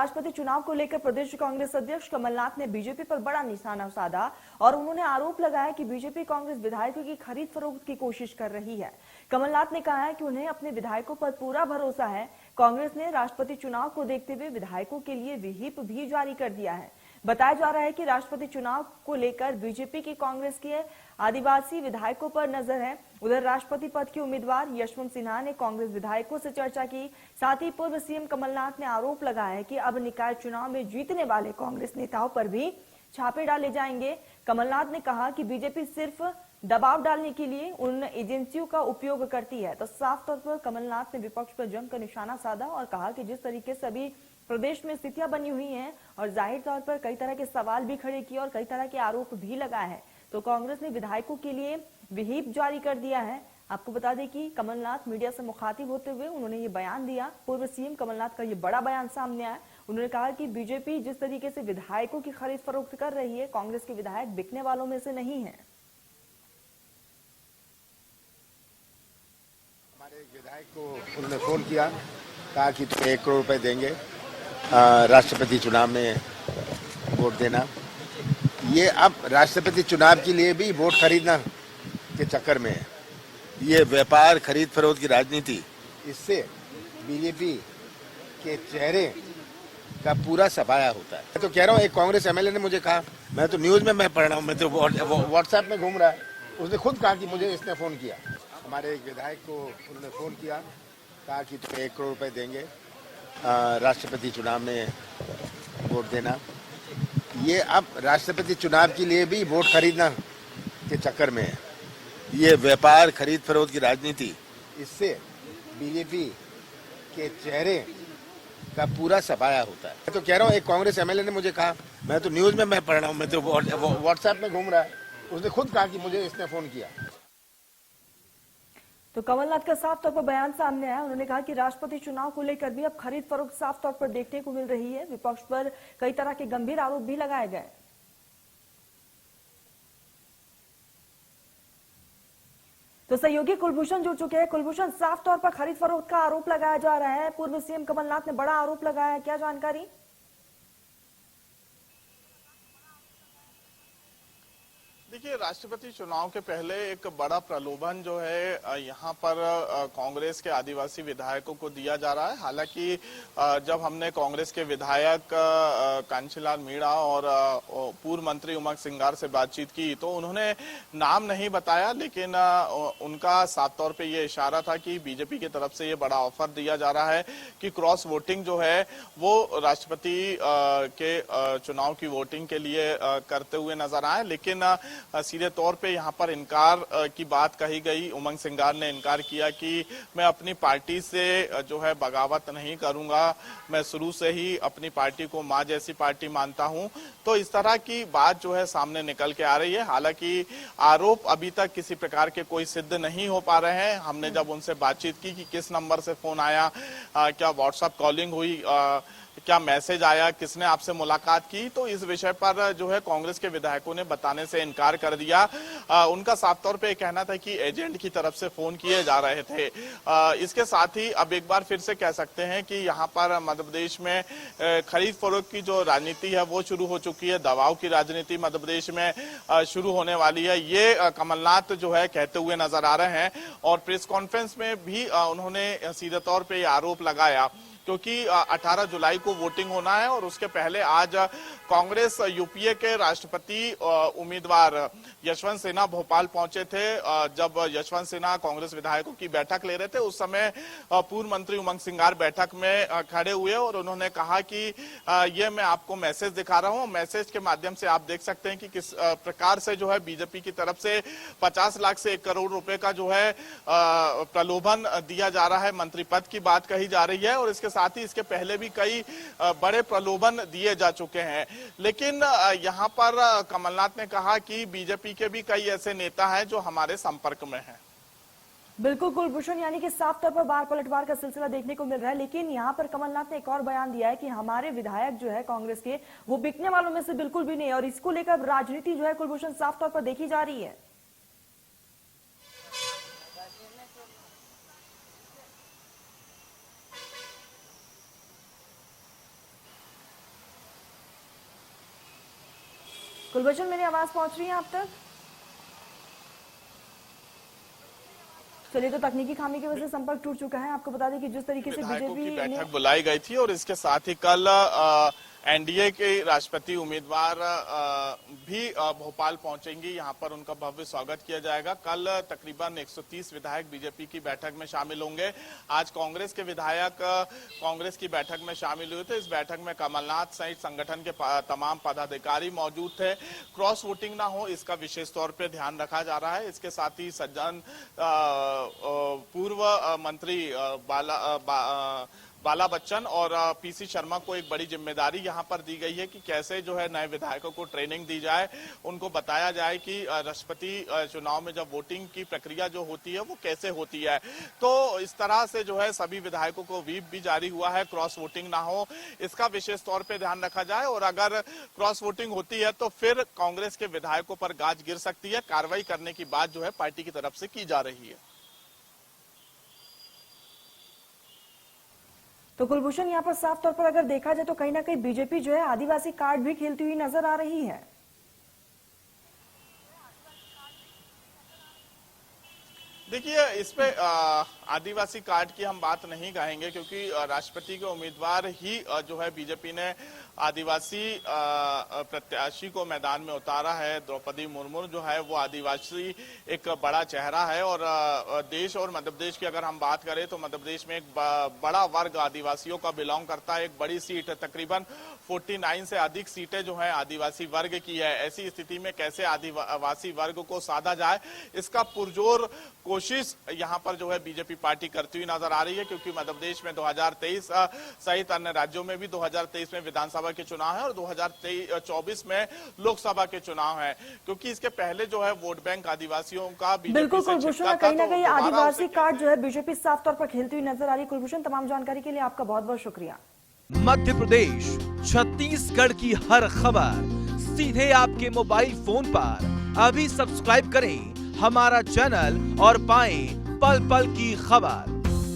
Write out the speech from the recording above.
राष्ट्रपति चुनाव को लेकर प्रदेश कांग्रेस अध्यक्ष कमलनाथ ने बीजेपी पर बड़ा निशाना साधा और उन्होंने आरोप लगाया कि बीजेपी कांग्रेस विधायकों की खरीद फरोख्त की कोशिश कर रही है। कमलनाथ ने कहा है कि उन्हें अपने विधायकों पर पूरा भरोसा है। कांग्रेस ने राष्ट्रपति चुनाव को देखते हुए विधायकों के लिए व्हिप भी जारी कर दिया है। बताया जा रहा है कि राष्ट्रपति चुनाव को लेकर बीजेपी की कांग्रेस के आदिवासी विधायकों पर नजर है। उधर राष्ट्रपति पद के उम्मीदवार यशवंत सिन्हा ने कांग्रेस विधायकों से चर्चा की। साथ ही पूर्व सीएम कमलनाथ ने आरोप लगाया है कि अब निकाय चुनाव में जीतने वाले कांग्रेस नेताओं पर भी छापे डाले जाएंगे। कमलनाथ ने कहा कि बीजेपी सिर्फ दबाव डालने के लिए उन एजेंसियों का उपयोग करती है। तो साफ तौर पर कमलनाथ ने विपक्ष पर जमकर निशाना साधा और कहा कि जिस तरीके से अभी प्रदेश में स्थितियां बनी हुई हैं और जाहिर तौर पर कई तरह के सवाल भी खड़े किए और कई तरह के आरोप भी लगाए हैं, तो कांग्रेस ने विधायकों के लिए व्हिप जारी कर दिया है। आपको बता दें कि कमलनाथ मीडिया से मुखातिब होते हुए उन्होंने ये बयान दिया। पूर्व सीएम कमलनाथ का ये बड़ा बयान सामने आया। उन्होंने कहा कि बीजेपी जिस तरीके से विधायकों की खरीद फरोख्त कर रही है, कांग्रेस के विधायक बिकने वालों में से नहीं है। हमारे एक विधायक को उन्होंने फोन किया, कहा कि तुम्हें 1 करोड़ रुपए देंगे राष्ट्रपति चुनाव में वोट देना। ये अब राष्ट्रपति चुनाव के लिए भी वोट खरीदना के चक्कर में है। ये व्यापार खरीद फरोख्त की राजनीति, इससे बीजेपी के चेहरे का पूरा सफाया होता है। मैं तो कह रहा हूँ, एक कांग्रेस एमएलए ने मुझे कहा, मैं तो न्यूज में मैं पढ़ रहा हूँ, मैं तो व्हाट्सएप में घूम रहा है, उसने खुद कहा कि मुझे इसने फोन किया। हमारे एक विधायक को उन्होंने फोन किया, कहा कि तुम्हें 1 करोड़ रुपए देंगे राष्ट्रपति चुनाव में वोट देना। ये अब राष्ट्रपति चुनाव के लिए भी वोट खरीदना के चक्कर में है। ये व्यापार खरीद फरोख्त की राजनीति, इससे बीजेपी के चेहरे का पूरा सफाया होता है। मैं तो कह रहा हूँ, एक कांग्रेस एमएलए ने मुझे कहा, मैं तो न्यूज में मैं पढ़ रहा हूँ, मैं तो व्हाट्सएप में घूम रहा है, उसने खुद कहा कि मुझे इसने फोन किया। तो कमलनाथ का साफ तौर पर बयान सामने आया। उन्होंने कहा कि राष्ट्रपति चुनाव को लेकर भी अब खरीद फरोख्त साफ तौर पर देखने को मिल रही है। विपक्ष पर कई तरह के गंभीर आरोप भी लगाए गए। तो सहयोगी कुलभूषण जुड़ चुके हैं। कुलभूषण, साफ तौर पर खरीद फरोख्त का आरोप लगाया जा रहा है। पूर्व सीएम कमलनाथ ने बड़ा आरोप लगाया है, क्या जानकारी? देखिए, राष्ट्रपति चुनाव के पहले एक बड़ा प्रलोभन जो है यहाँ पर कांग्रेस के आदिवासी विधायकों को दिया जा रहा है। हालांकि जब हमने कांग्रेस के विधायक कांशीलाल मीणा और पूर्व मंत्री उमंग सिंगार से बातचीत की तो उन्होंने नाम नहीं बताया, लेकिन उनका साफ तौर पे ये इशारा था कि बीजेपी की तरफ से ये बड़ा ऑफर दिया जा रहा है कि क्रॉस वोटिंग जो है वो राष्ट्रपति के चुनाव की वोटिंग के लिए करते हुए नजर आए। लेकिन सीधे तौर पे यहाँ पर इनकार की बात कही गई। उमंग सिंगार ने इनकार किया कि मैं अपनी पार्टी से जो है बगावत नहीं करूंगा, मैं शुरू से ही अपनी पार्टी को मां जैसी पार्टी मानता हूं। तो इस तरह की बात जो है सामने निकल के आ रही है। हालांकि आरोप अभी तक किसी प्रकार के कोई सिद्ध नहीं हो पा रहे हैं। हमने जब उनसे बातचीत की कि किस नंबर से फोन आया, क्या व्हाट्सएप कॉलिंग हुई, क्या मैसेज आया, किसने आपसे मुलाकात की, तो इस विषय पर जो है कांग्रेस के विधायकों ने बताने से इनकार कर दिया। उनका साफ तौर पे कहना था कि एजेंट की तरफ से फोन किए जा रहे थे। इसके साथ ही अब एक बार फिर से कह सकते हैं कि यहाँ पर मध्य प्रदेश में खरीद फरोख्त की जो राजनीति है वो शुरू हो चुकी है। दबाव की राजनीति मध्य प्रदेश में शुरू होने वाली है, ये कमलनाथ जो है कहते हुए नजर आ रहे हैं। और प्रेस कॉन्फ्रेंस में भी उन्होंने सीधे तौर पर यह आरोप लगाया, क्योंकि 18 जुलाई को वोटिंग होना है और उसके पहले आज कांग्रेस यूपीए के राष्ट्रपति उम्मीदवार यशवंत सिन्हा भोपाल पहुंचे थे। जब यशवंत सिन्हा कांग्रेस विधायकों की बैठक ले रहे थे उस समय पूर्व मंत्री उमंग सिंगार बैठक में खड़े हुए और उन्होंने कहा कि ये मैं आपको मैसेज दिखा रहा हूं। मैसेज के माध्यम से आप देख सकते हैं कि किस प्रकार से जो है बीजेपी की तरफ से 50 लाख से 1 करोड़ रुपए का जो है प्रलोभन दिया जा रहा है। मंत्री पद की बात कही जा रही है और इसके साथ ही इसके पहले भी कई बड़े प्रलोभन दिए जा चुके हैं। लेकिन यहाँ पर कमलनाथ ने कहा कि बीजेपी के भी कई ऐसे नेता हैं जो हमारे संपर्क में हैं। बिल्कुल कुलभूषण, यानी कि साफ तौर पर बार पलटवार का सिलसिला देखने को मिल रहा है। लेकिन यहाँ पर कमलनाथ ने एक और बयान दिया है कि हमारे विधायक जो है कांग्रेस के, वो बिकने वालों में से बिल्कुल भी नहीं, और इसको लेकर राजनीति जो है कुलभूषण साफ तौर पर देखी जा रही है। कुलभूषण, मेरी आवाज पहुंच रही है आप तक? चलिए, तो तकनीकी खामी की वजह से संपर्क टूट चुका है। आपको बता दें कि जिस तरीके से विधायकों की बीजेपी ने बैठक बुलाई गई थी और इसके साथ ही कल एनडीए के राष्ट्रपति उम्मीदवार भी भोपाल पहुंचेंगी। यहां पर उनका भव्य स्वागत किया जाएगा। कल तकरीबन 130 विधायक बीजेपी की बैठक में शामिल होंगे। आज कांग्रेस के विधायक कांग्रेस की बैठक में शामिल हुए थे। इस बैठक में कमलनाथ सहित संगठन के तमाम पदाधिकारी मौजूद थे। क्रॉस वोटिंग ना हो, इसका विशेष तौर पर ध्यान रखा जा रहा है। इसके साथ ही सज्जन पूर्व मंत्री बाला बच्चन और पीसी शर्मा को एक बड़ी जिम्मेदारी यहां पर दी गई है कि कैसे जो है नए विधायकों को ट्रेनिंग दी जाए, उनको बताया जाए कि राष्ट्रपति चुनाव में जब वोटिंग की प्रक्रिया जो होती है वो कैसे होती है। तो इस तरह से जो है सभी विधायकों को व्हीप भी जारी हुआ है। क्रॉस वोटिंग ना हो, इसका विशेष तौर पे ध्यान रखा जाए और अगर क्रॉस वोटिंग होती है तो फिर कांग्रेस के विधायकों पर गाज गिर सकती है। कार्रवाई करने की बात जो है पार्टी की तरफ से की जा रही है। तो कुलभूषण, यहाँ पर साफ तौर पर अगर देखा जाए तो कहीं ना कहीं बीजेपी जो है आदिवासी कार्ड भी खेलती हुई नजर आ रही है। देखिए, इस पे आदिवासी कार्ड की हम बात नहीं कहेंगे क्योंकि राष्ट्रपति के उम्मीदवार ही जो है बीजेपी ने आदिवासी प्रत्याशी को मैदान में उतारा है। द्रौपदी मुर्मू जो है वो आदिवासी एक बड़ा चेहरा है और देश और मध्य प्रदेश की अगर हम बात करें तो मध्य प्रदेश में एक बड़ा वर्ग आदिवासियों का बिलोंग करता है। एक बड़ी सीट तकरीबन 49 से अधिक सीटें जो है आदिवासी वर्ग की है। ऐसी स्थिति में कैसे आदिवासी वर्ग को साधा जाए, इसका पुरजोर कोशिश यहाँ पर जो है बीजेपी पार्टी करती हुई नजर आ रही है क्योंकि मध्य प्रदेश में 2023 सहित अन्य राज्यों में भी 2023 में विधानसभा के चुनाव है और 2024 में लोकसभा के चुनाव है। क्योंकि इसके पहले जो है वोट बैंक आदिवासियों का बिल्कुल कुलभूषण, कहीं ना कहीं आदिवासी कार्ड जो है बीजेपी साफ तौर पर खेलती हुई नजर आ रही है। कुलभूषण, तमाम जानकारी के लिए आपका बहुत बहुत शुक्रिया। मध्य प्रदेश, छत्तीसगढ़ की हर खबर सीधे आपके मोबाइल फोन पर। अभी सब्सक्राइब करें हमारा चैनल और पाएं पल पल की खबर।